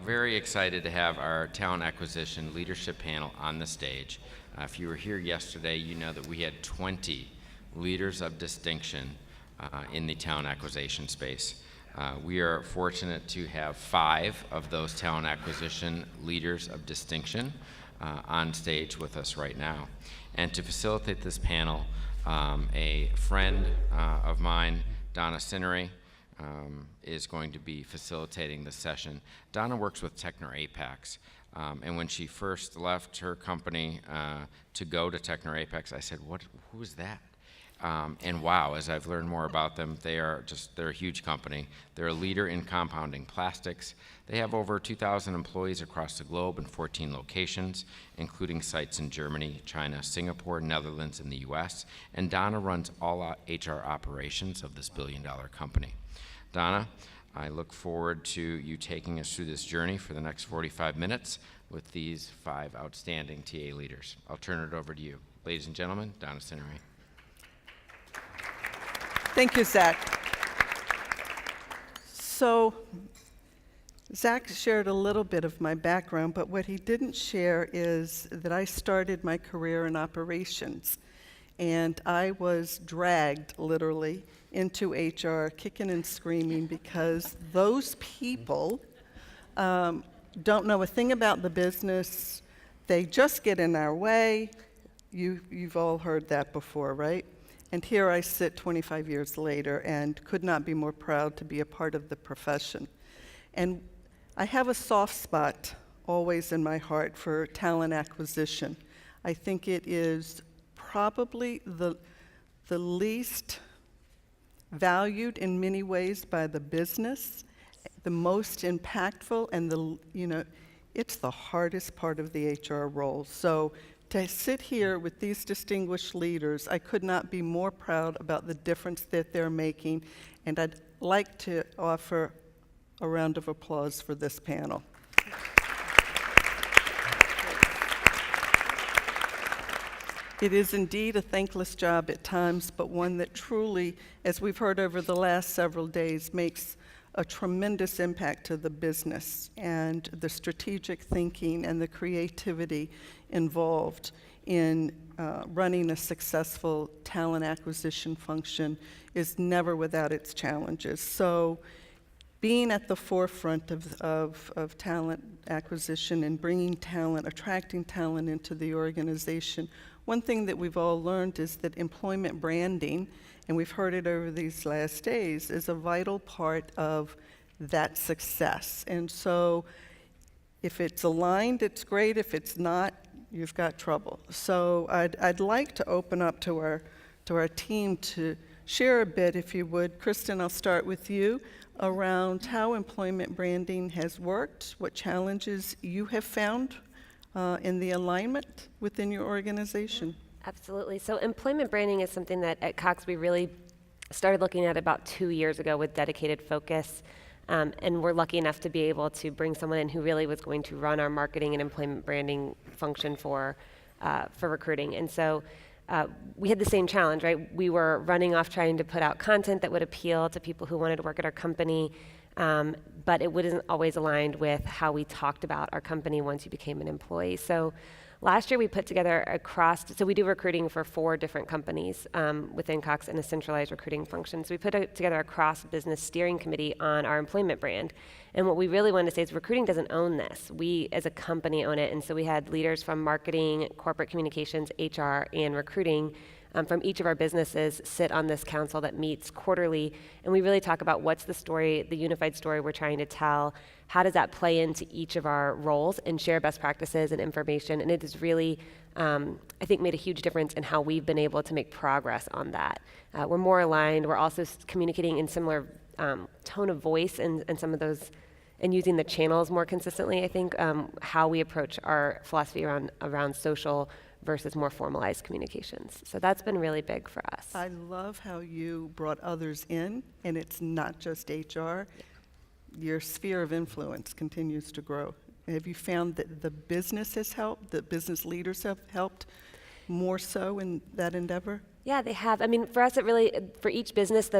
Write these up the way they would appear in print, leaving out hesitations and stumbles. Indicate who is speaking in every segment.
Speaker 1: Very excited to have our talent acquisition leadership panel on the stage. If you were here yesterday, you know that we had 20 leaders of distinction in the talent acquisition space. We are fortunate to have 5 of those talent acquisition leaders of distinction on stage with us right now. And to facilitate this panel, a friend of mine, Donna Sinnery, is going to be facilitating the session. Donna works with Techner Apex, and when she first left her company to go to Techner Apex, I said, who is that? And wow, as I've learned more about them, they're a huge company. They're a leader in compounding plastics. They have over 2,000 employees across the globe in 14 locations, including sites in Germany, China, Singapore, Netherlands, and the US. And Donna runs all HR operations of this billion-dollar company. Donna, I look forward to you taking us through this journey for the next 45 minutes with these 5 outstanding TA leaders. I'll turn it over to you. Ladies and gentlemen, Donna Sinnery.
Speaker 2: Thank you, Zach. So, Zach shared a little bit of my background, but what he didn't share is that I started my career in operations, and I was dragged, literally, into HR, kicking and screaming, because those people don't know a thing about the business. They just get in our way. You've all heard that before, right? And here I sit 25 years later and could not be more proud to be a part of the profession. And I have a soft spot always in my heart for talent acquisition. I think it is probably the least valued in many ways by the business, the most impactful, and it's the hardest part of the HR role. So to sit here with these distinguished leaders, I could not be more proud about the difference that they're making, and I'd like to offer a round of applause for this panel. It is indeed a thankless job at times, but one that truly, as we've heard over the last several days, makes a tremendous impact to the business, and the strategic thinking and the creativity involved in running a successful talent acquisition function is never without its challenges. So being at the forefront of talent acquisition and bringing talent, attracting talent into the organization, one thing that we've all learned is that employment branding, and we've heard it over these last days, is a vital part of that success. And so if it's aligned, it's great. If it's not, you've got trouble. So I'd like to open up to our team to share a bit, if you would. Kristen, I'll start with you, around how employment branding has worked, what challenges you have found in the alignment within your organization.
Speaker 3: Absolutely. So employment branding is something that at Cox we really started looking at about 2 years ago with dedicated focus. And we're lucky enough to be able to bring someone in who really was going to run our marketing and employment branding function for recruiting. And so we had the same challenge, right? We were running off trying to put out content that would appeal to people who wanted to work at our company, but it wasn't always aligned with how we talked about our company once you became an employee. So last year we put together so we do recruiting for 4 different companies within Cox in a centralized recruiting function. So we put together a cross-business steering committee on our employment brand. And what we really wanted to say is recruiting doesn't own this. We as a company own it. And so we had leaders from marketing, corporate communications, HR, and recruiting from each of our businesses sit on this council that meets quarterly, and we really talk about what's the story, the unified story we're trying to tell, how does that play into each of our roles, and share best practices and information. And it has really, I think, made a huge difference in how we've been able to make progress on that. We're more aligned. We're also communicating in similar tone of voice and some of those, and using the channels more consistently, I think, how we approach our philosophy around social versus more formalized communications. So that's been really big for us.
Speaker 2: I love how you brought others in, and it's not just HR. Your sphere of influence continues to grow. Have you found that the business has helped, that business leaders have helped more so in that endeavor?
Speaker 3: Yeah, they have. I mean, for us, for each business,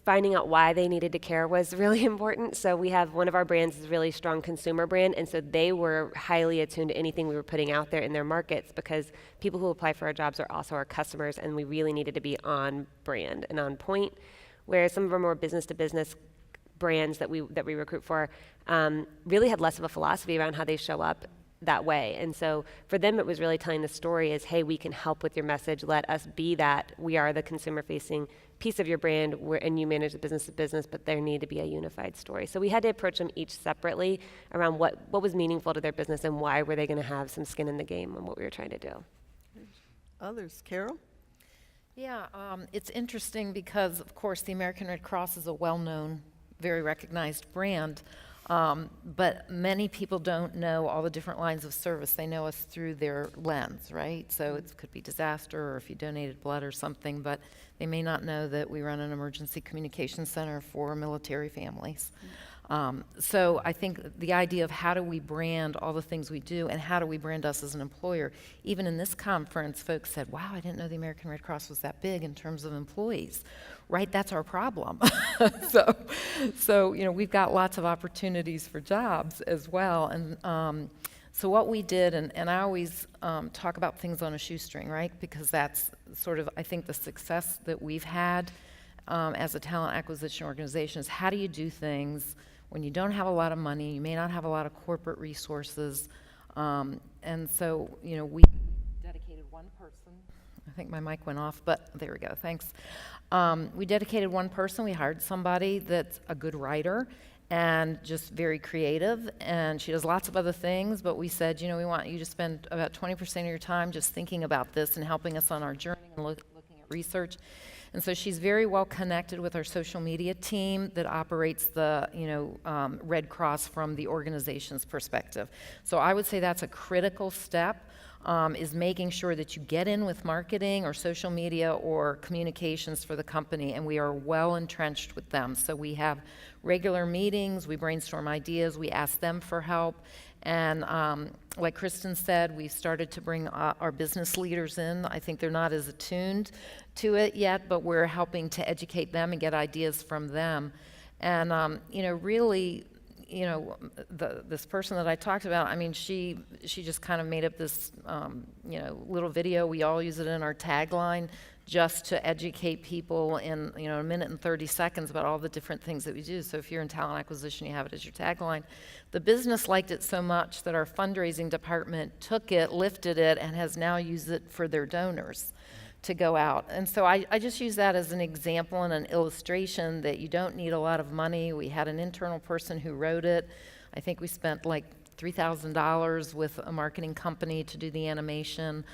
Speaker 3: finding out why they needed to care was really important. So we have one of our brands is a really strong consumer brand, and so they were highly attuned to anything we were putting out there in their markets, because people who apply for our jobs are also our customers, and we really needed to be on brand and on point. Whereas some of our more business-to-business brands that we recruit for really had less of a philosophy around how they show up that way. And so for them, it was really telling the story is, hey, we can help with your message. Let us be that. We are the consumer-facing piece of your brand, and you manage the business-to-business, but there need to be a unified story. So we had to approach them each separately around what was meaningful to their business and why were they going to have some skin in the game on what we were trying to do.
Speaker 2: Others, Carol?
Speaker 4: Yeah, it's interesting because, of course, the American Red Cross is a well-known, very recognized brand. But many people don't know all the different lines of service. They know us through their lens, right? So it could be disaster, or if you donated blood or something, but they may not know that we run an emergency communication center for military families. So I think the idea of how do we brand all the things we do, and how do we brand us as an employer. Even in this conference, folks said, wow, I didn't know the American Red Cross was that big in terms of employees. Right, that's our problem. So we've got lots of opportunities for jobs as well. And so what we did, and I always talk about things on a shoestring, right? Because that's sort of, I think, the success that we've had as a talent acquisition organization is, how do you do things when you don't have a lot of money, you may not have a lot of corporate resources. And so, we dedicated one person. I think my mic went off, but there we go, thanks. We dedicated one person. We hired somebody that's a good writer and just very creative, and she does lots of other things, but we said, we want you to spend about 20% of your time just thinking about this and helping us on our journey and looking at research. And so she's very well connected with our social media team that operates the Red Cross from the organization's perspective. So I would say that's a critical step, is making sure that you get in with marketing or social media or communications for the company, and we are well entrenched with them. So we have regular meetings, we brainstorm ideas, we ask them for help, and like Kristen said, we started to bring our business leaders in. I think they're not as attuned to it yet, but we're helping to educate them and get ideas from them. And really, this person that I talked about, I mean, she just kind of made up this, little video. We all use it in our tagline just to educate people in, a minute and 30 seconds about all the different things that we do. So if you're in talent acquisition, you have it as your tagline. The business liked it so much that our fundraising department took it, lifted it, and has now used it for their donors to go out. And so I just use that as an example and an illustration that you don't need a lot of money. We had an internal person who wrote it. I think we spent like $3,000 with a marketing company to do the animation.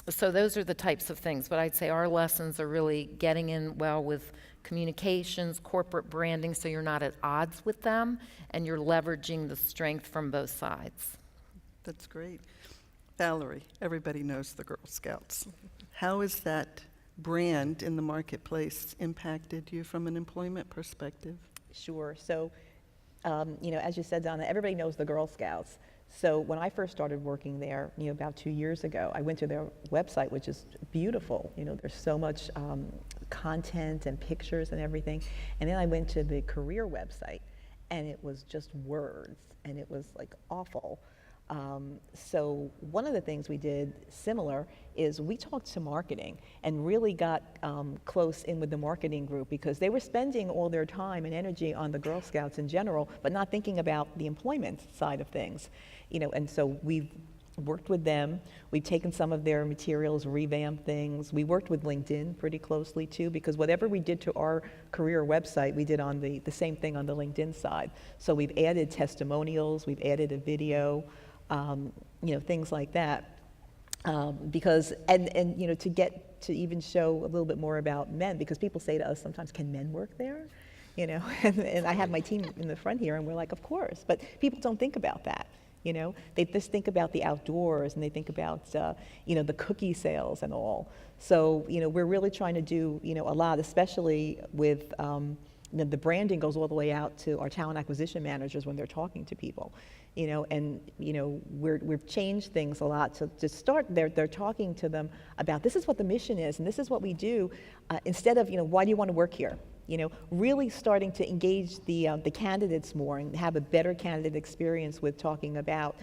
Speaker 4: So those are the types of things. But I'd say our lessons are really getting in well with communications, corporate branding, so you're not at odds with them, and you're leveraging the strength from both sides.
Speaker 2: That's great. Valerie, everybody knows the Girl Scouts. How has that brand in the marketplace impacted you from an employment perspective?
Speaker 5: Sure. So, as you said, Donna, everybody knows the Girl Scouts. So when I first started working there, about 2 years ago, I went to their website, which is beautiful. There's so much content and pictures and everything. And then I went to the career website, and it was just words, and it was like awful. So one of the things we did similar is we talked to marketing and really got close in with the marketing group, because they were spending all their time and energy on the Girl Scouts in general, but not thinking about the employment side of things. And so we've worked with them. We've taken some of their materials, revamped things. We worked with LinkedIn pretty closely too, because whatever we did to our career website, we did on the same thing on the LinkedIn side. So we've added testimonials, we've added a video, things like that. Because, and to get to even show a little bit more about men, because people say to us sometimes, can men work there? And I have my team in the front here, and we're like, of course, but people don't think about that. They just think about the outdoors, and they think about, the cookie sales and all. So, we're really trying to do, a lot, especially with the branding goes all the way out to our talent acquisition managers when they're talking to people, and we've changed things a lot. So to start, they're talking to them about this is what the mission is and this is what we do, instead of why do you want to work here? Really starting to engage the candidates more and have a better candidate experience with talking about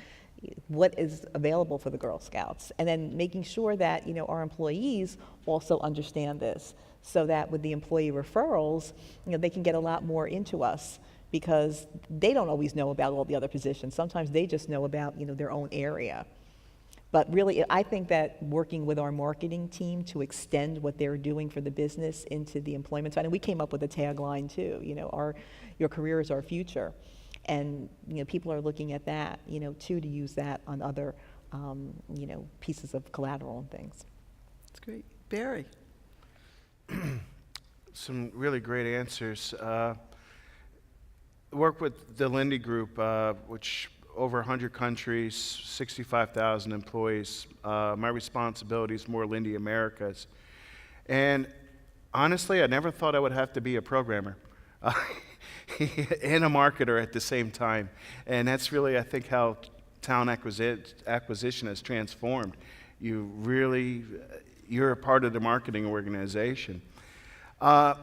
Speaker 5: what is available for the Girl Scouts, and then making sure that our employees also understand this, so that with the employee referrals, they can get a lot more into us, because they don't always know about all the other positions. Sometimes they just know about their own area. But really, I think that working with our marketing team to extend what they're doing for the business into the employment side, and we came up with a tagline too, your career is our future. And people are looking at that, too, to use that on other, pieces of collateral and things.
Speaker 2: That's great. Barry?
Speaker 6: Some really great answers. Work with the Lindy Group, which over 100 countries, 65,000 employees. My responsibility is more Lindy Americas. And honestly, I never thought I would have to be a programmer and a marketer at the same time. And that's really, I think, how talent acquisition has transformed. You're a part of the marketing organization. I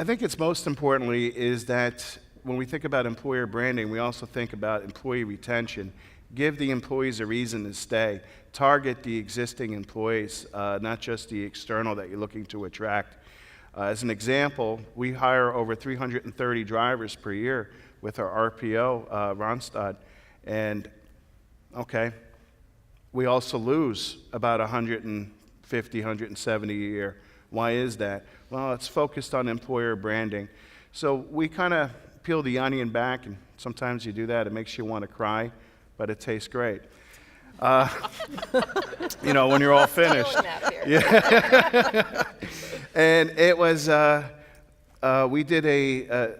Speaker 6: think it's most importantly is that when we think about employer branding, we also think about employee retention. Give the employees a reason to stay. Target the existing employees, not just the external that you're looking to attract. As an example, we hire over 330 drivers per year with our RPO, Randstad. And, okay, we also lose about 150, 170 a year. Why is that? Well, it's focused on employer branding. So we kind of peel the onion back, and sometimes you do that, it makes you want to cry, but it tastes great. When you're all finished. Yeah. And it was, we did a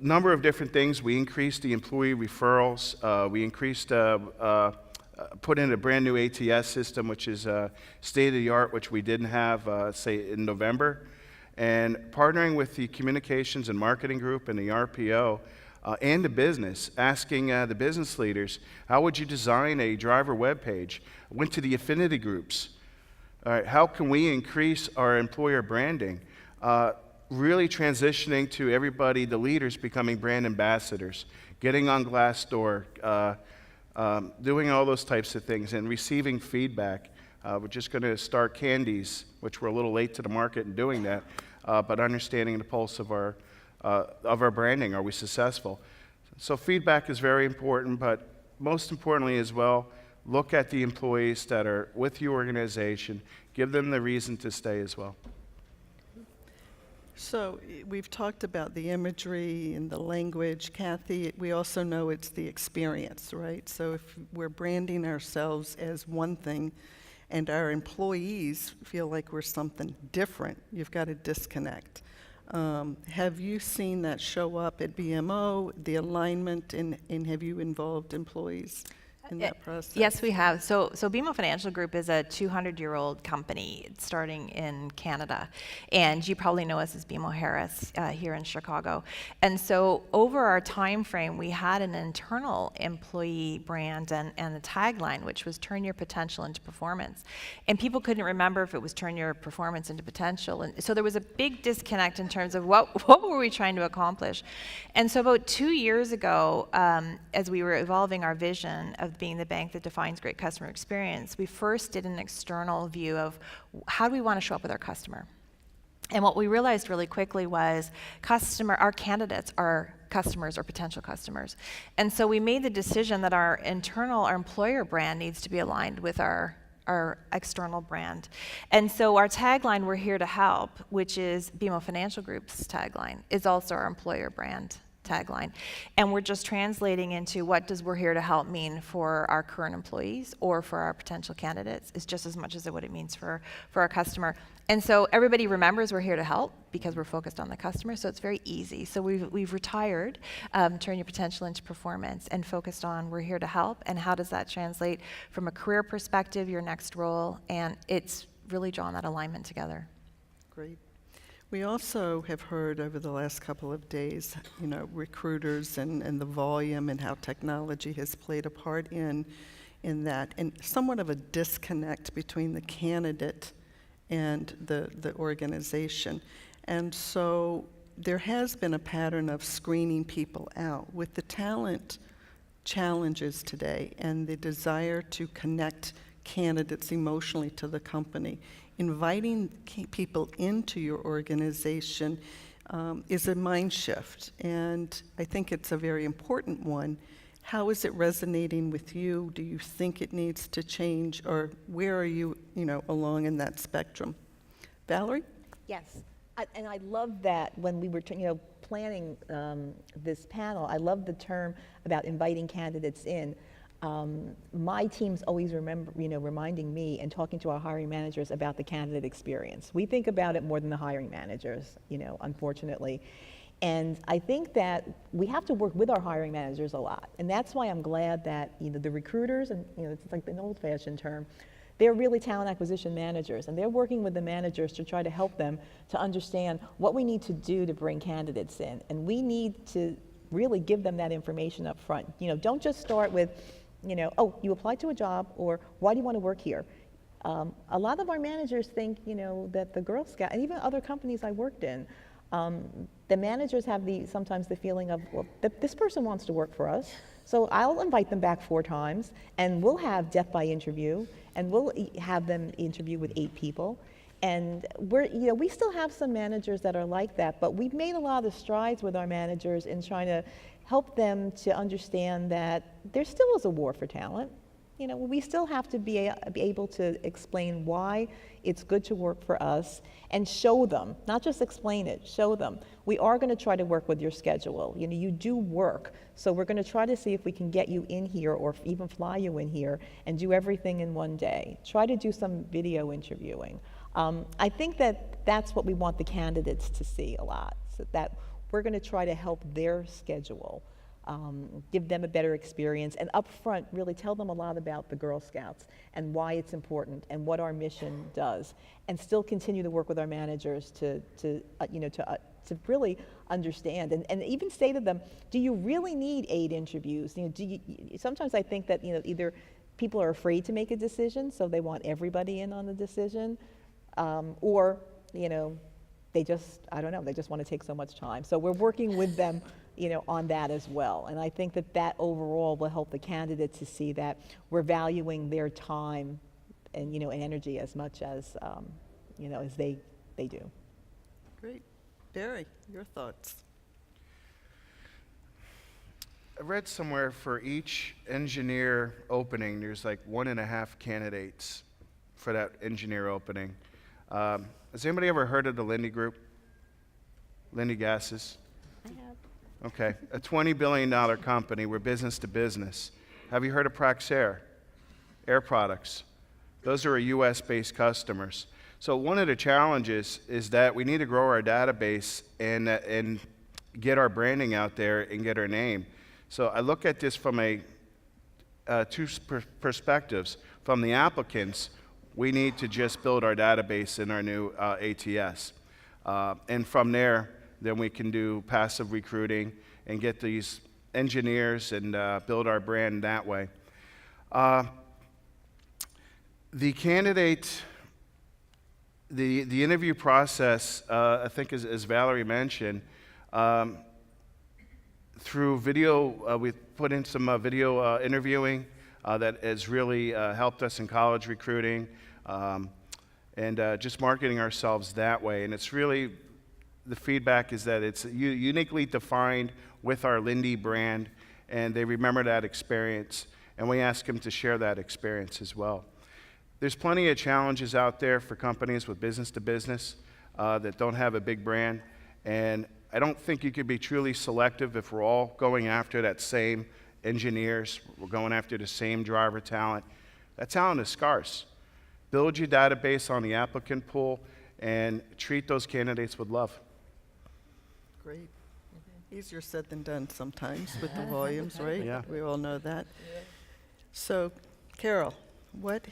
Speaker 6: number of different things. We increased the employee referrals. We put in a brand new ATS system, which is state-of-the-art, which we didn't have, say, in November. And partnering with the communications and marketing group and the RPO and the business, asking the business leaders, how would you design a driver web page? Went to the affinity groups. All right, how can we increase our employer branding? Really transitioning to everybody, the leaders becoming brand ambassadors, getting on Glassdoor, doing all those types of things and receiving feedback. We're just going to start Candies, which we're a little late to the market in doing that, but understanding the pulse of our branding. Are we successful? So feedback is very important, but most importantly as well, look at the employees that are with your organization. Give them the reason to stay as well.
Speaker 2: So we've talked about the imagery and the language. Kathy, we also know it's the experience, right? So if we're branding ourselves as one thing and our employees feel like we're something different, you've got to disconnect. Have you seen that show up at BMO, the alignment, and have you involved employees in that process?
Speaker 7: Yes, we have. So BMO Financial Group is a 200-year-old company starting in Canada. And you probably know us as BMO Harris here in Chicago. And so over our time frame, we had an internal employee brand and a tagline, which was turn your potential into performance. And people couldn't remember if it was turn your performance into potential. And so there was a big disconnect in terms of what were we trying to accomplish. And so about 2 years ago, as we were evolving our vision of being the bank that defines great customer experience, we first did an external view of how do we want to show up with our customer. And what we realized really quickly was our candidates are customers or potential customers. And so we made the decision that our employer brand needs to be aligned with our external brand. And so our tagline, we're here to help, which is BMO Financial Group's tagline, is also our employer brand tagline. And we're just translating into what does we're here to help mean for our current employees or for our potential candidates is just as much as what it means for our customer. And so everybody remembers we're here to help because we're focused on the customer, so it's very easy. So we've retired turn your potential into performance and focused on we're here to help and how does that translate from a career perspective, your next role, and it's really drawn that alignment together.
Speaker 2: Great. We also have heard over the last couple of days, recruiters and the volume and how technology has played a part in that, and somewhat of a disconnect between the candidate and the organization. And so there has been a pattern of screening people out. With the talent challenges today and the desire to connect candidates emotionally to the company, inviting people into your organization is a mind shift, and I think it's a very important one. How is it resonating with you? Do you think it needs to change, or where are you, along in that spectrum? Valerie?
Speaker 5: Yes, and I love that when we were, planning this panel, I love the term about inviting candidates in. My team's always reminding me and talking to our hiring managers about the candidate experience. We think about it more than the hiring managers, unfortunately. And I think that we have to work with our hiring managers a lot. And that's why I'm glad that, the recruiters, and, it's like an old-fashioned term, they're really talent acquisition managers, and they're working with the managers to try to help them to understand what we need to do to bring candidates in. And we need to really give them that information up front. Don't just start with, oh, you applied to a job, or why do you want to work here? A lot of our managers think, that the Girl Scout, and even other companies I worked in, the managers have sometimes the feeling of, well, this person wants to work for us, so I'll invite them back 4 times, and we'll have death by interview, and we'll have them interview with 8 people. And we still have some managers that are like that, but we've made a lot of strides with our managers in trying to help them to understand that there still is a war for talent. We still have to be able to explain why it's good to work for us, and show them, not just explain it, show them. We are going to try to work with your schedule. You do work, so we're going to try to see if we can get you in here, or even fly you in here and do everything in one day. Try to do some video interviewing. I think that that's what we want the candidates to see a lot, so that we're going to try to help their schedule. Give them a better experience, and up front really tell them a lot about the Girl Scouts and why it's important and what our mission does, and still continue to work with our managers to really understand, and even say to them, do you really need 8 interviews? Sometimes I think that either people are afraid to make a decision, so they want everybody in on the decision, or they just, I don't know, they just want to take so much time. So we're working with them on that as well. And I think that overall will help the candidates to see that we're valuing their time and, and energy as much as, as they do.
Speaker 2: Great. Barry, your thoughts?
Speaker 6: I read somewhere for each engineer opening, there's like 1.5 candidates for that engineer opening. Has anybody ever heard of the Linde Group? Linde Gases?
Speaker 5: I have.
Speaker 6: Okay, a $20 billion company. We're business to business. Have you heard of Praxair? Air Products. Those are US-based customers. So one of the challenges is that we need to grow our database and get our branding out there and get our name. So I look at this from two perspectives. From the applicants, we need to just build our database in our new ATS. And from there, then we can do passive recruiting and get these engineers and build our brand that way. The candidate, the interview process, I think as Valerie mentioned, through video, we put in some video interviewing that has really helped us in college recruiting, and just marketing ourselves that way. And it's really, the feedback is that it's uniquely defined with our Linde brand, and they remember that experience, and we ask them to share that experience as well. There's plenty of challenges out there for companies with business to business that don't have a big brand, and I don't think you could be truly selective if we're all going after that same engineers, we're going after the same driver talent. That talent is scarce. Build your database on the applicant pool and treat those candidates with love.
Speaker 2: Great. Easier said than done sometimes with the volumes, right?
Speaker 6: Yeah.
Speaker 2: We all know that. So, Carol, what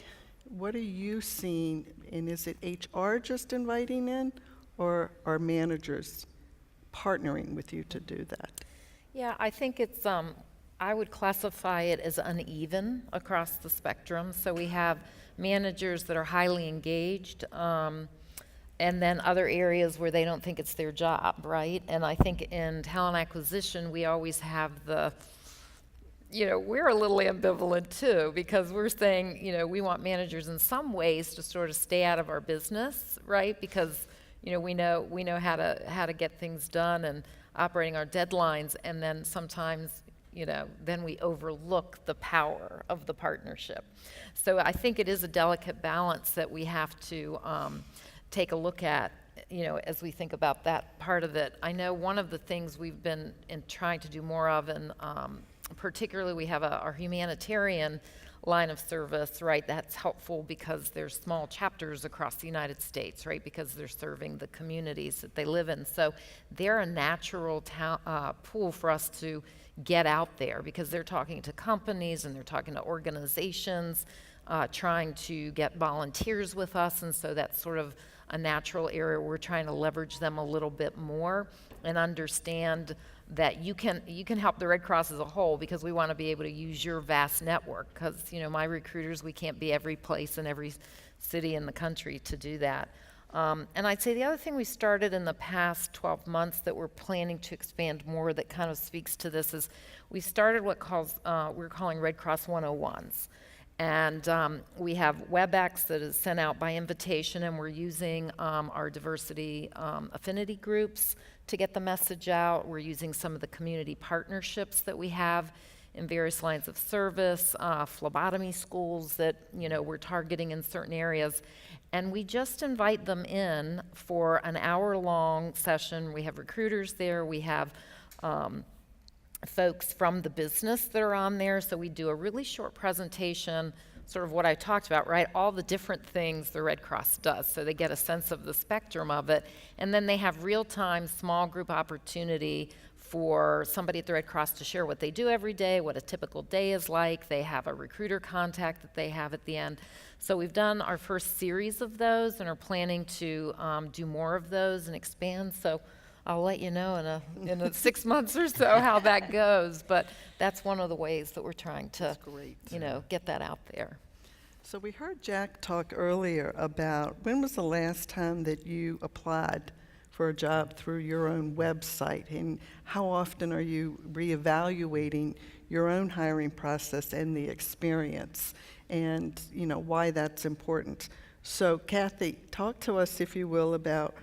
Speaker 2: are you seeing, and is it HR just inviting in, or are managers partnering with you to do that?
Speaker 4: Yeah, I think it's, I would classify it as uneven across the spectrum. So we have managers that are highly engaged, and then other areas where they don't think it's their job, right? And I think in talent acquisition, we always have we're a little ambivalent too, because we're saying, we want managers in some ways to sort of stay out of our business, right? Because, we know how to get things done and operating our deadlines, and then sometimes, then we overlook the power of the partnership. So I think it is a delicate balance that we have to take a look at, as we think about that part of it. I know one of the things we've been trying to do more of, and particularly we have our humanitarian line of service, right? That's helpful because there's small chapters across the United States, right? Because they're serving the communities that they live in. So they're a natural pool for us to get out there, because they're talking to companies and they're talking to organizations, trying to get volunteers with us. And so that's sort of a natural area. We're trying to leverage them a little bit more and understand that you can help the Red Cross as a whole, because we want to be able to use your vast network, because my recruiters, we can't be every place in every city in the country to do that. And I'd say the other thing we started in the past 12 months that we're planning to expand more, that kind of speaks to this, is we started what we're calling Red Cross 101s. And we have WebEx that is sent out by invitation, and we're using our diversity affinity groups to get the message out. We're using some of the community partnerships that we have in various lines of service, phlebotomy schools that we're targeting in certain areas. And we just invite them in for an hour-long session. We have recruiters there. We have folks from the business that are on there. So we do a really short presentation, sort of what I talked about, right? All the different things the Red Cross does. So they get a sense of the spectrum of it. And then they have real-time small group opportunity for somebody at the Red Cross to share what they do every day, what a typical day is like. They have a recruiter contact that they have at the end. So we've done our first series of those and are planning to do more of those and expand. So I'll let you know in 6 months or so how that goes. But that's one of the ways that we're trying to, get that out there.
Speaker 2: So we heard Jack talk earlier about, when was the last time that you applied for a job through your own website, and how often are you reevaluating your own hiring process and the experience, and why that's important? So Kathy, talk to us, if you will, about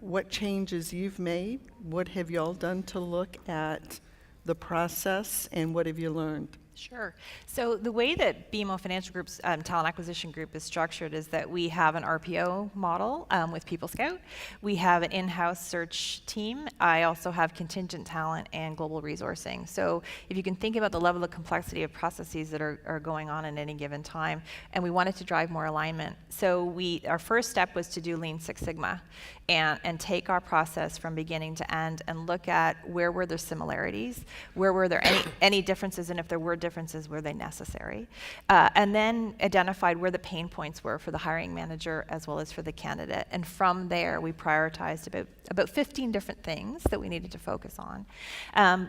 Speaker 2: what changes you've made, what have y'all done to look at the process, and what have you learned?
Speaker 7: Sure. So the way that BMO Financial Group's talent acquisition group is structured is that we have an RPO model with People Scout. We have an in-house search team. I also have contingent talent and global resourcing. So if you can think about the level of complexity of processes that are going on at any given time, and we wanted to drive more alignment. So our first step was to do Lean Six Sigma and take our process from beginning to end and look at where were there similarities, where were there any differences, and if there were differences, were they necessary? And then identified where the pain points were for the hiring manager as well as for the candidate. And from there, we prioritized about 15 different things that we needed to focus on.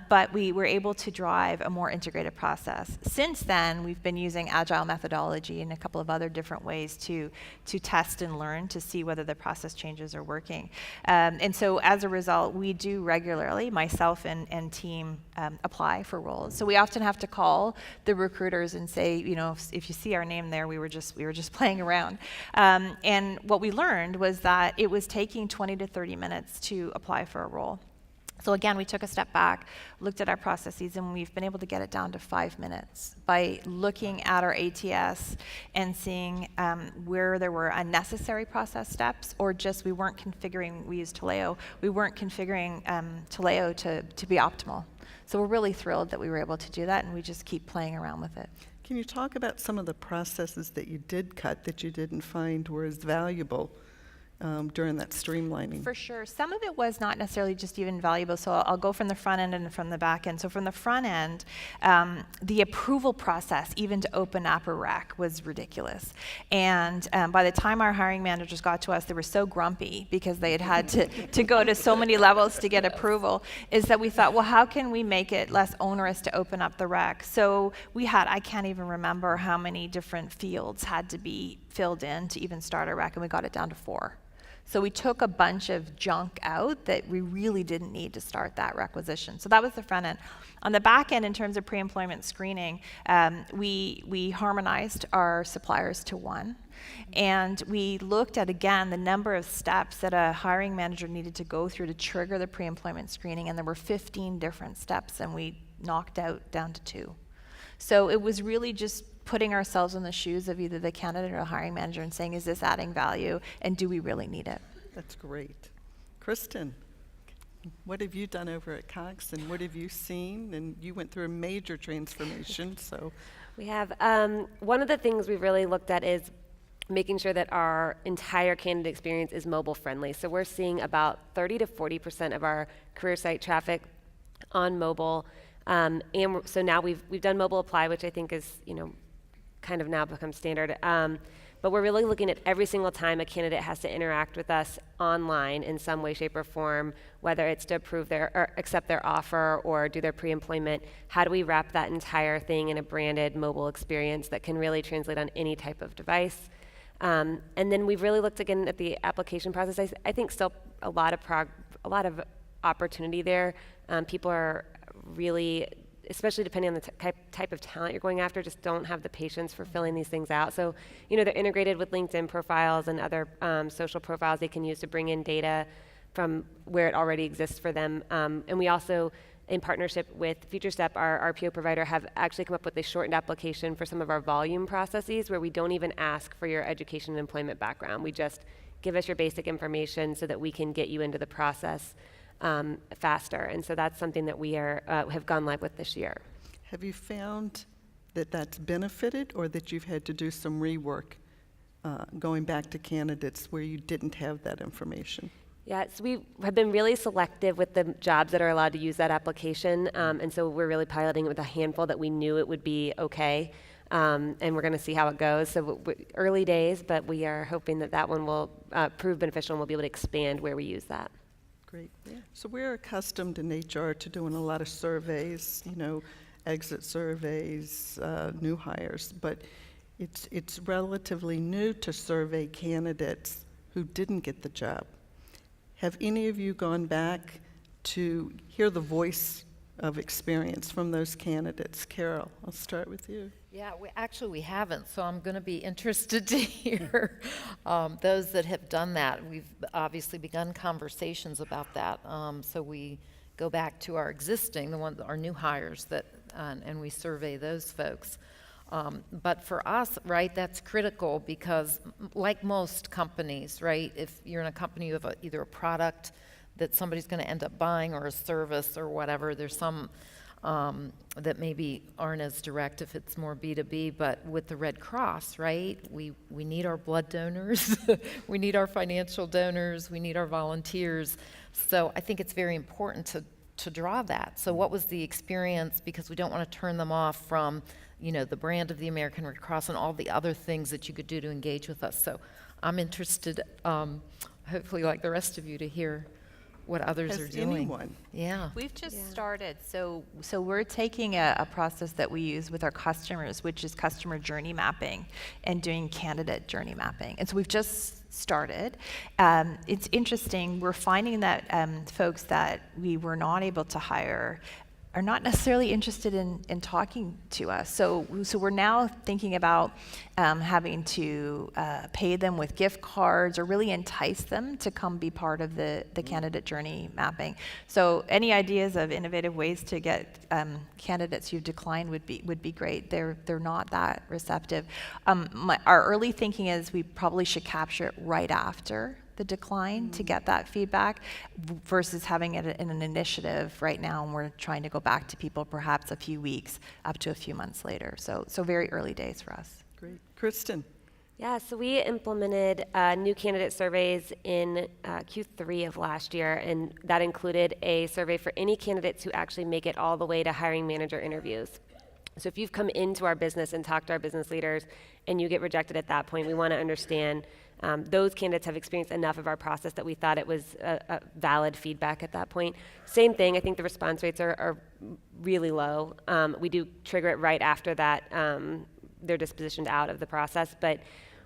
Speaker 7: But we were able to drive a more integrated process. Since then, we've been using agile methodology and a couple of other different ways to test and learn to see whether the process changes are working. And so as a result, we do regularly, myself and team, apply for roles. So we often have to call the recruiters and say, if you see our name there, we were just playing around. And what we learned was that it was taking 20 to 30 minutes to apply for a role. So again, we took a step back, looked at our processes, and we've been able to get it down to 5 minutes by looking at our ATS and seeing where there were unnecessary process steps, or just we weren't configuring, we used Taleo, we weren't configuring Taleo to be optimal. So we're really thrilled that we were able to do that, and we just keep playing around with it.
Speaker 2: Can you talk about some of the processes that you did cut that you didn't find were as valuable during that streamlining?
Speaker 7: For sure. Some of it was not necessarily just even valuable. So I'll go from the front end and from the back end. So from the front end, the approval process, even to open up a rec, was ridiculous. And by the time our hiring managers got to us, they were so grumpy because they had to go to so many levels to get approval, is that we thought, well, how can we make it less onerous to open up the rec? So we had, I can't even remember how many different fields had to be filled in to even start a rec, and we got it down to 4. So we took a bunch of junk out that we really didn't need to start that requisition. So that was the front end. On the back end, in terms of pre-employment screening, we harmonized our suppliers to one. And we looked at, again, the number of steps that a hiring manager needed to go through to trigger the pre-employment screening. And there were 15 different steps, and we knocked out down to 2. So it was really just putting ourselves in the shoes of either the candidate or the hiring manager and saying, is this adding value, and do we really need it?
Speaker 2: That's great. Kristen, what have you done over at Cox, and what have you seen? And you went through a major transformation, so.
Speaker 3: We have, one of the things we've really looked at is making sure that our entire candidate experience is mobile friendly. So we're seeing about 30 to 40% of our career site traffic on mobile. So now we've done mobile apply, which I think is, kind of now become standard. But we're really looking at every single time a candidate has to interact with us online in some way, shape, or form, whether it's to approve or accept their offer or do their pre-employment. How do we wrap that entire thing in a branded mobile experience that can really translate on any type of device? And then we've really looked again at the application process. I think still a lot of opportunity there. People are really, especially depending on the type of talent you're going after, just don't have the patience for filling these things out. So, they're integrated with LinkedIn profiles and other social profiles they can use to bring in data from where it already exists for them. And we also, in partnership with Future Step, our RPO provider, have actually come up with a shortened application for some of our volume processes where we don't even ask for your education and employment background. We just give us your basic information so that we can get you into the process faster. And so that's something that we have gone live with this year.
Speaker 2: Have you found that that's benefited, or that you've had to do some rework going back to candidates where you didn't have that information?
Speaker 3: Yeah, so we have been really selective with the jobs that are allowed to use that application. And so we're really piloting it with a handful that we knew it would be okay. And we're going to see how it goes. So early days, but we are hoping that one will prove beneficial and we'll be able to expand where we use that.
Speaker 2: Great. Yeah. So we're accustomed in HR to doing a lot of surveys, exit surveys, new hires, but it's relatively new to survey candidates who didn't get the job. Have any of you gone back to hear the voice of experience from those candidates? Carol, I'll start with you.
Speaker 4: Yeah, we haven't, so I'm going to be interested to hear those that have done that. We've obviously begun conversations about that, so we go back to our existing, our new hires, and we survey those folks. But for us, right, that's critical because, like most companies, right, if you're in a company, you have either a product that somebody's going to end up buying or a service or whatever. There's some that maybe aren't as direct if it's more B2B, but with the Red Cross, right, we need our blood donors, we need our financial donors, we need our volunteers. So I think it's very important to draw that. So what was the experience, because we don't want to turn them off from, the brand of the American Red Cross and all the other things that you could do to engage with us. So I'm interested, hopefully like the rest of you, to hear what others are doing.
Speaker 2: Anyone?
Speaker 4: Yeah.
Speaker 7: We've just started. So we're taking a process that we use with our customers, which is customer journey mapping, and doing candidate journey mapping. And so we've just started. It's interesting. We're finding that folks that we were not able to hire are not necessarily interested in talking to us. So we're now thinking about having to pay them with gift cards or really entice them to come be part of the candidate journey mapping. So any ideas of innovative ways to get candidates you've declined would be great. They're not that receptive. Our early thinking is we probably should capture it right after the decline to get that feedback versus having it in an initiative right now, and we're trying to go back to people perhaps a few weeks up to a few months later. So very early days for us.
Speaker 2: Great. Kristen,
Speaker 3: Yeah, so we implemented new candidate surveys in Q3 of last year, and that included a survey for any candidates who actually make it all the way to hiring manager interviews. So if you've come into our business and talked to our business leaders and you get rejected at that point, we want to understand those candidates have experienced enough of our process that we thought it was a valid feedback at that point. Same thing, I think the response rates are really low. We do trigger it right after that they're dispositioned out of the process, but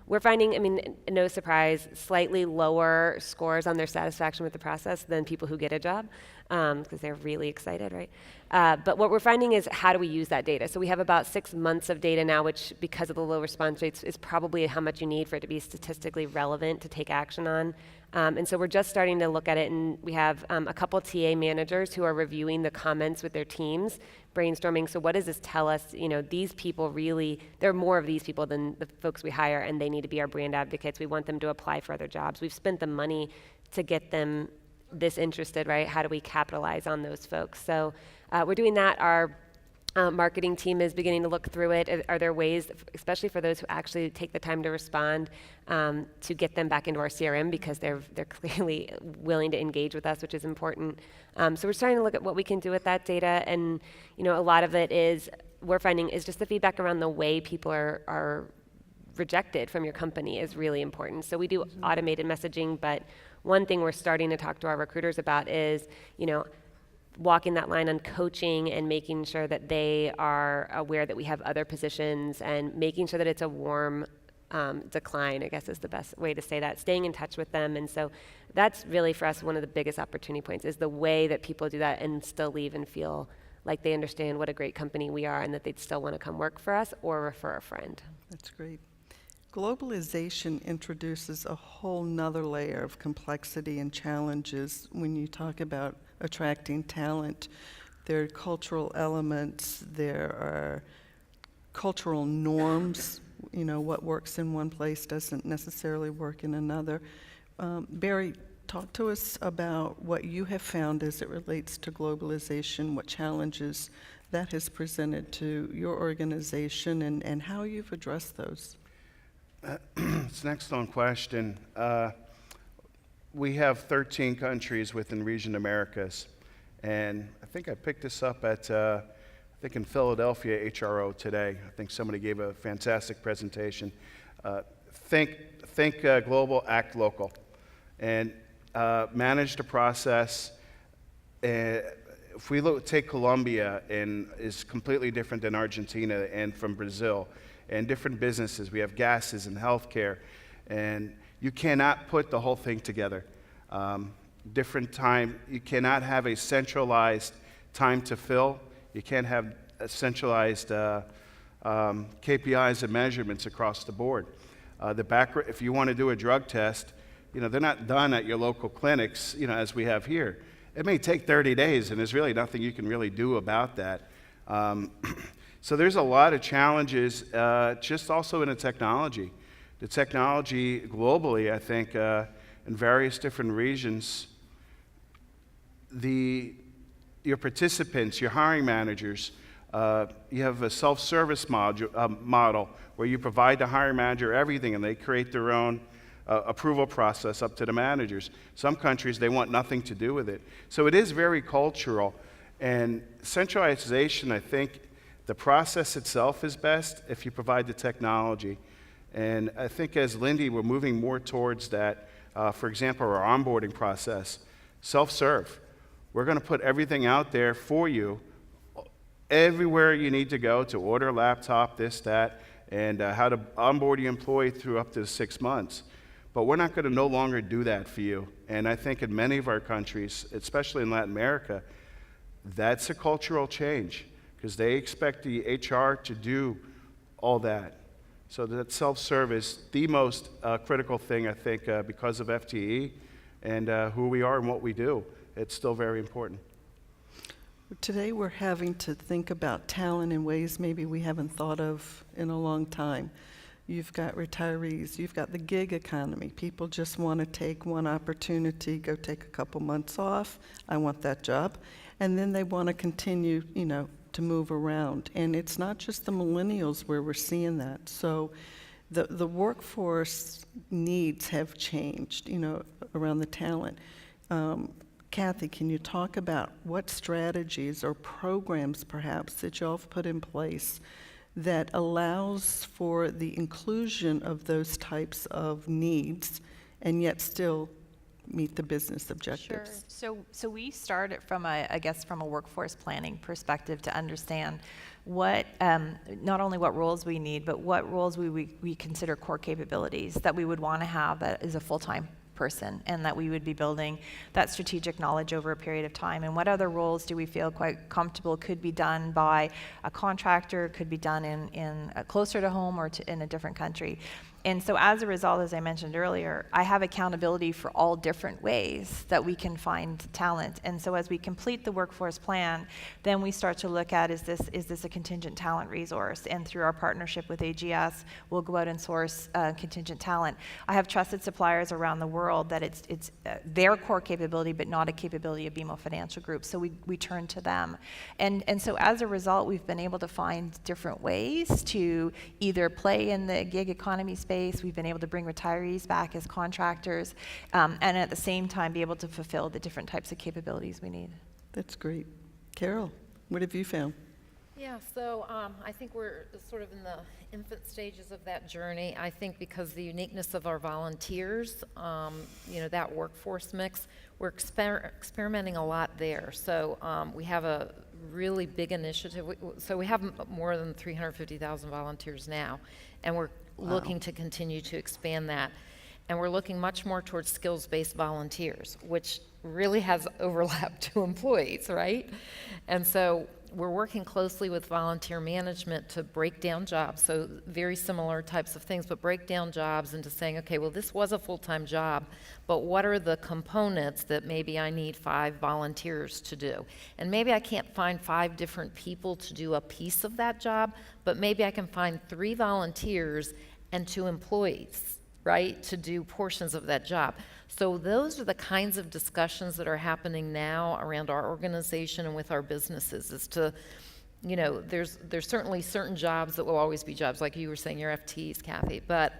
Speaker 3: we're finding, I mean, no surprise, slightly lower scores on their satisfaction with the process than people who get a job, because they're really excited, right? But what we're finding is, how do we use that data? So we have about 6 months of data now, which, because of the low response rates, is probably how much you need for it to be statistically relevant to take action on. And so we're just starting to look at it, and we have a couple TA managers who are reviewing the comments with their teams, brainstorming, so what does this tell us? You know, these people really, there are more of these people than the folks we hire, and they need to be our brand advocates. We want them to apply for other jobs. We've spent the money to get them this interested, right? How do we capitalize on those folks? So we're doing that. Our marketing team is beginning to look through it. Are there ways, especially for those who actually take the time to respond, to get them back into our CRM, because they're clearly willing to engage with us, which is important. So we're starting to look at what we can do with that data, and you know, a lot of it is, we're finding, is just the feedback around the way people are rejected from your company is really important. So we do automated messaging, but one thing we're starting to talk to our recruiters about is, you know, walking that line on coaching and making sure that they are aware that we have other positions, and making sure that it's a warm decline, I guess is the best way to say that, staying in touch with them. And so that's really, for us, one of the biggest opportunity points, is the way that people do that and still leave and feel like they understand what a great company we are, and that they'd still want to come work for us or refer a friend.
Speaker 2: That's great. Globalization introduces a whole nother layer of complexity and challenges when you talk about attracting talent. There are cultural elements, there are cultural norms. You know, what works in one place doesn't necessarily work in another. Barry, talk to us about what you have found as it relates to globalization, what challenges that has presented to your organization, and how you've addressed those.
Speaker 6: It's an excellent question. We have 13 countries within Region Americas, and I think I picked this up at, I think in Philadelphia, HRO Today. I think somebody gave a fantastic presentation. Think global, act local, and manage the process. If we take Colombia, and is completely different than Argentina and from Brazil, and different businesses. We have gases and healthcare, and you cannot put the whole thing together. Different time, you cannot have a centralized time to fill. You can't have a centralized KPIs and measurements across the board. If you want to do a drug test, you know, they're not done at your local clinics, you know, as we have here. It may take 30 days, and there's really nothing you can really do about that. So there's a lot of challenges, just also in the technology. The technology globally, I think, in various different regions, your participants, your hiring managers, you have a self-service model where you provide the hiring manager everything, and they create their own approval process up to the managers. Some countries, they want nothing to do with it. So it is very cultural, and centralization, I think, the process itself is best if you provide the technology. And I think as Lindy, we're moving more towards that. For example, our onboarding process, self-serve. We're going to put everything out there for you, everywhere you need to go to order a laptop, this, that, and how to onboard your employee through up to 6 months. But we're not going to no longer do that for you. And I think in many of our countries, especially in Latin America, that's a cultural change, because they expect the HR to do all that. So that self-service, the most critical thing, I think, because of FTE and who we are and what we do. It's still very important.
Speaker 2: Today we're having to think about talent in ways maybe we haven't thought of in a long time. You've got retirees, you've got the gig economy. People just want to take one opportunity, go take a couple months off. I want that job. And then they want to continue, you know, to move around. And it's not just the millennials where we're seeing that. So the workforce needs have changed, around the talent. Kathy, can you talk about what strategies or programs perhaps that y'all have put in place that allows for the inclusion of those types of needs and yet still meet the business objectives?
Speaker 7: So we start it from from a workforce planning perspective to understand what, not only what roles we need, but what roles we consider core capabilities that we would want to have that is a full-time person, and that we would be building that strategic knowledge over a period of time. And what other roles do we feel quite comfortable could be done by a contractor, could be done in closer to home or in a different country. And so as a result, as I mentioned earlier, I have accountability for all different ways that we can find talent. And so as we complete the workforce plan, then we start to look at, is this a contingent talent resource? And through our partnership with AGS, we'll go out and source contingent talent. I have trusted suppliers around the world that it's their core capability, but not a capability of BMO Financial Group. So we turn to them. And so as a result, we've been able to find different ways to either play in the gig economy space. We've been able to bring retirees back as contractors, and at the same time be able to fulfill the different types of capabilities we need.
Speaker 2: That's great. Carol, what have you found?
Speaker 4: Yeah, so I think we're sort of in the infant stages of that journey. I think because the uniqueness of our volunteers, that workforce mix, we're experimenting a lot there. So we have a really big initiative. So we have more than 350,000 volunteers now, and we're looking to continue to expand that. And we're looking much more towards skills-based volunteers, which really has overlap to employees, right? And so we're working closely with volunteer management to break down jobs, so very similar types of things, but break down jobs into saying, okay, well, this was a full-time job, but what are the components that maybe I need 5 volunteers to do? And maybe I can't find 5 different people to do a piece of that job, but maybe I can find 3 volunteers and 2 employees, right, to do portions of that job. So those are the kinds of discussions that are happening now around our organization and with our businesses, is to, there's certainly certain jobs that will always be jobs, like you were saying, your FTs, Kathy, but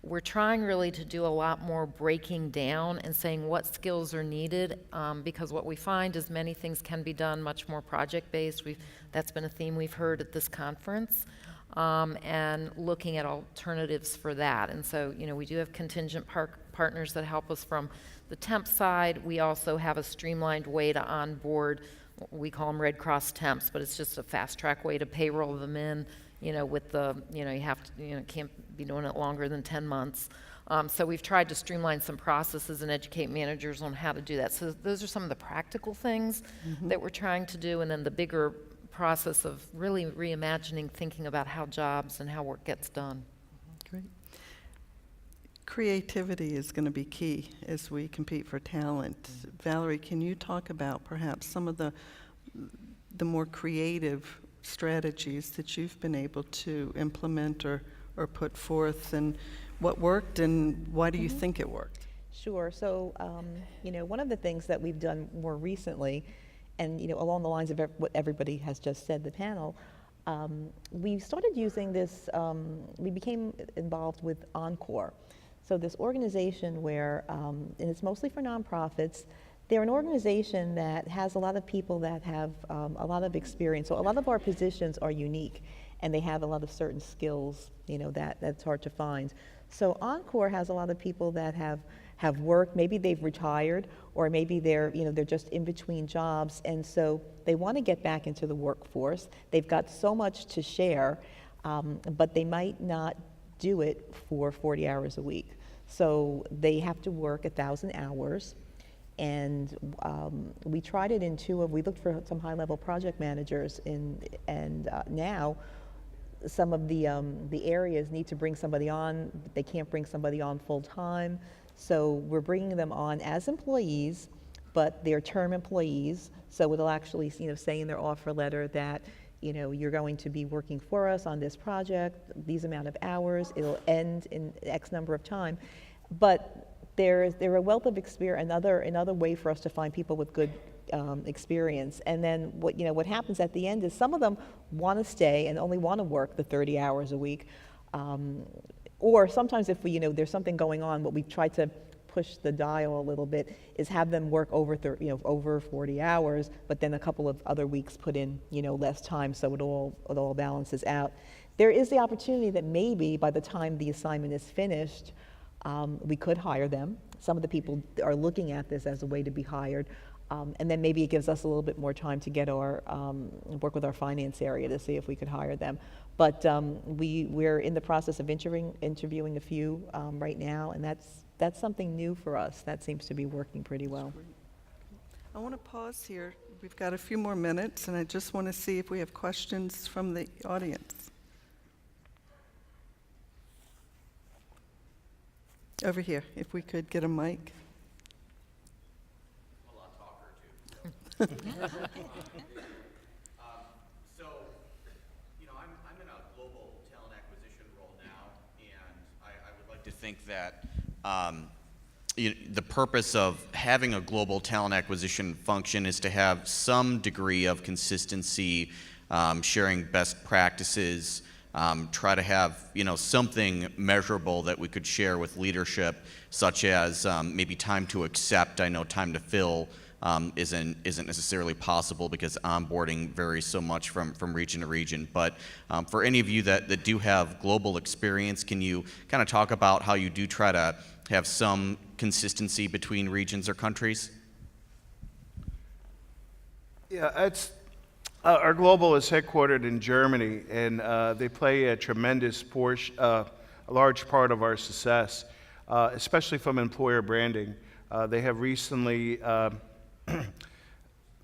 Speaker 4: we're trying really to do a lot more breaking down and saying what skills are needed, because what we find is many things can be done much more project-based. That's been a theme we've heard at this conference. And looking at alternatives for that. And so, we do have contingent partners that help us from the temp side. We also have a streamlined way to onboard. We call them Red Cross temps, but it's just a fast-track way to payroll them in, with the, you have to, can't be doing it longer than 10 months. So we've tried to streamline some processes and educate managers on how to do that. So those are some of the practical things that we're trying to do, and then the bigger process of really reimagining, thinking about how jobs and how work gets done.
Speaker 2: Great. Creativity is going to be key as we compete for talent. Valerie, can you talk about perhaps some of the more creative strategies that you've been able to implement or put forth, and what worked and why do you think it worked?
Speaker 5: Sure. So, one of the things that we've done more recently, and along the lines of what everybody has just said, the panel, we started using this, we became involved with Encore. So this organization where, and it's mostly for nonprofits, they're an organization that has a lot of people that have a lot of experience. So a lot of our positions are unique, and they have a lot of certain skills, that's hard to find. So Encore has a lot of people that have worked, maybe they've retired, or maybe they're just in between jobs, and so they want to get back into the workforce. They've got so much to share, but they might not do it for 40 hours a week. So they have to work 1,000 hours, and we tried it in we looked for some high-level project managers, and now some of the areas need to bring somebody on. They can't bring somebody on full-time. So we're bringing them on as employees, but they're term employees. So it'll actually, say in their offer letter that, you're going to be working for us on this project, these amount of hours. It'll end in X number of time. But they're a wealth of experience, another way for us to find people with good experience. And then what happens at the end is some of them want to stay and only want to work the 30 hours a week. Or sometimes if we, there's something going on, what we've tried to push the dial a little bit is have them work over, over 40 hours, but then a couple of other weeks put in, less time, so it all balances out. There is the opportunity that maybe by the time the assignment is finished, we could hire them. Some of the people are looking at this as a way to be hired. And then maybe it gives us a little bit more time to get our, work with our finance area to see if we could hire them. But we're in the process of interviewing a few right now, and that's something new for us. That seems to be working pretty well.
Speaker 2: I want to pause here. We've got a few more minutes, and I just want to see if we have questions from the audience. Over here, if we could get a mic.
Speaker 8: So, I'm in a global talent acquisition role now, and I would like to think that the purpose of having a global talent acquisition function is to have some degree of consistency, sharing best practices, try to have something measurable that we could share with leadership, such as maybe time to accept. I know time to fill isn't necessarily possible because onboarding varies so much from region to region. But for any of you that do have global experience, can you kind of talk about how you do try to have some consistency between regions or countries?
Speaker 6: Yeah, it's our global is headquartered in Germany, and they play a tremendous portion, a large part of our success, especially from employer branding. They have recently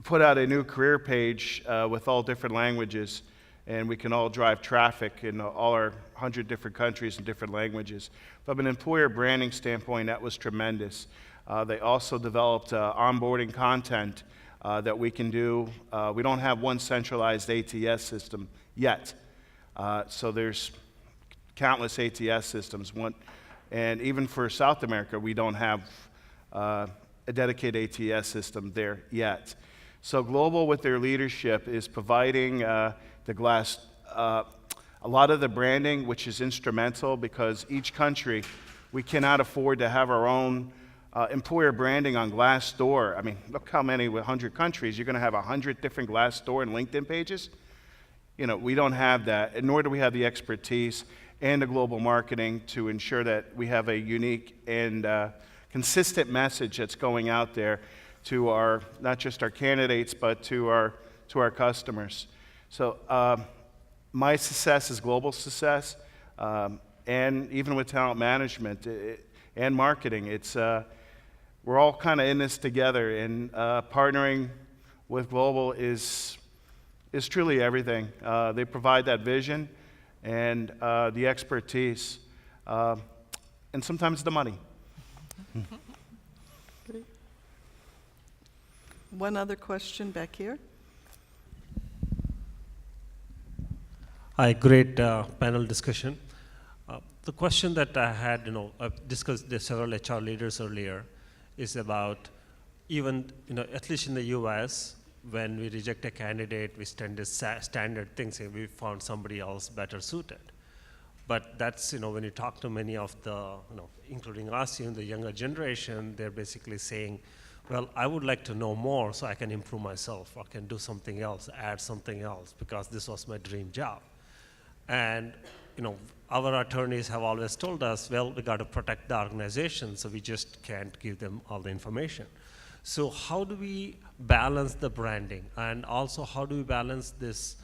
Speaker 6: put out a new career page with all different languages, and we can all drive traffic in all our 100 different countries and different languages. From an employer branding standpoint, that was tremendous. They also developed onboarding content that we can do. We don't have one centralized ATS system yet, so there's countless ATS systems. And even for South America, we don't have a dedicated ATS system there yet. So Global, with their leadership, is providing the glass, a lot of the branding, which is instrumental because each country, we cannot afford to have our own employer branding on Glassdoor. I mean, look how many, with 100 countries, you're going to have 100 different Glassdoor and LinkedIn pages. We don't have that, and nor do we have the expertise and the global marketing to ensure that we have a unique and consistent message that's going out there to our, not just our candidates, but to our customers. So my success is global success, and even with talent management and marketing, it's we're all kind of in this together, and partnering with Global is truly everything. They provide that vision and the expertise, and sometimes the money.
Speaker 2: Okay. One other question back here.
Speaker 9: Hi, great panel discussion. The question that I had, I've discussed with several HR leaders earlier, is about even, at least in the US, when we reject a candidate, we send this standard thing saying we found somebody else better suited. But that's, when you talk to many of the, including us, the younger generation, they're basically saying, well, I would like to know more so I can improve myself, or can do something else, add something else, because this was my dream job. And, our attorneys have always told us, well, we got to protect the organization, so we just can't give them all the information. So how do we balance the branding? And also, how do we balance this,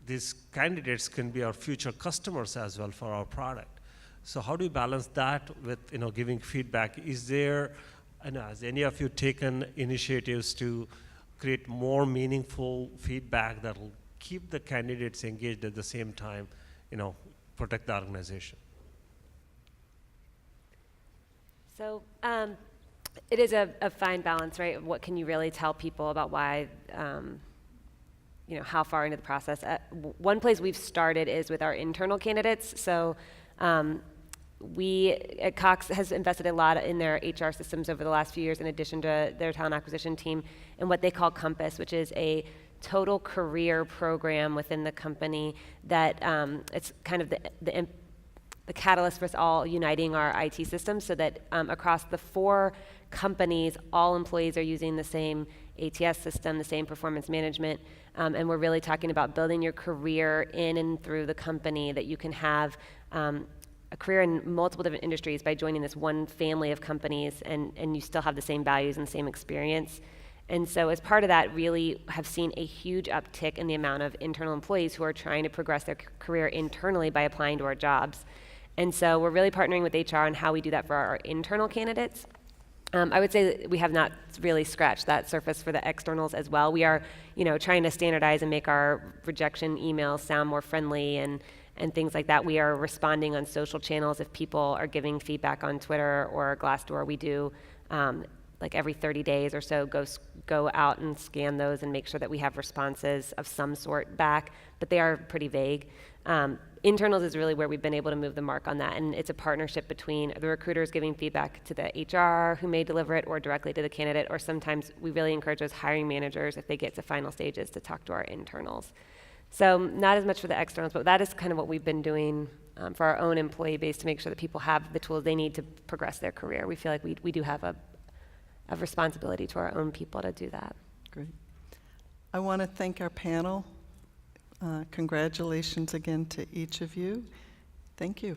Speaker 9: these candidates can be our future customers as well for our product. So how do we balance that with, giving feedback? Is there, has any of you taken initiatives to create more meaningful feedback that will keep the candidates engaged at the same time, protect the organization?
Speaker 3: So it is a fine balance, right? What can you really tell people about why, how far into the process? One place we've started is with our internal candidates. So we at Cox has invested a lot in their HR systems over the last few years, in addition to their talent acquisition team, and what they call Compass, which is a total career program within the company that it's kind of the the catalyst for us all uniting our IT systems so that across the 4 companies, all employees are using the same ATS system, the same performance management, and we're really talking about building your career in and through the company, that you can have a career in multiple different industries by joining this one family of companies, and you still have the same values and same experience. And so as part of that, really have seen a huge uptick in the amount of internal employees who are trying to progress their career internally by applying to our jobs. And so we're really partnering with HR on how we do that for our internal candidates. I would say that we have not really scratched that surface for the externals as well. We are, trying to standardize and make our rejection emails sound more friendly and things like that. We are responding on social channels if people are giving feedback on Twitter or Glassdoor. We do like every 30 days or so go out and scan those and make sure that we have responses of some sort back, but they are pretty vague. Internals is really where we've been able to move the mark on that, and it's a partnership between the recruiters giving feedback to the HR who may deliver it, or directly to the candidate, or sometimes we really encourage those hiring managers, if they get to final stages, to talk to our internals. So not as much for the externals, but that is kind of what we've been doing for our own employee base to make sure that people have the tools they need to progress their career. We feel like we do have a responsibility to our own people to do that.
Speaker 2: Great. I want to thank our panel. Congratulations again to each of you. Thank you.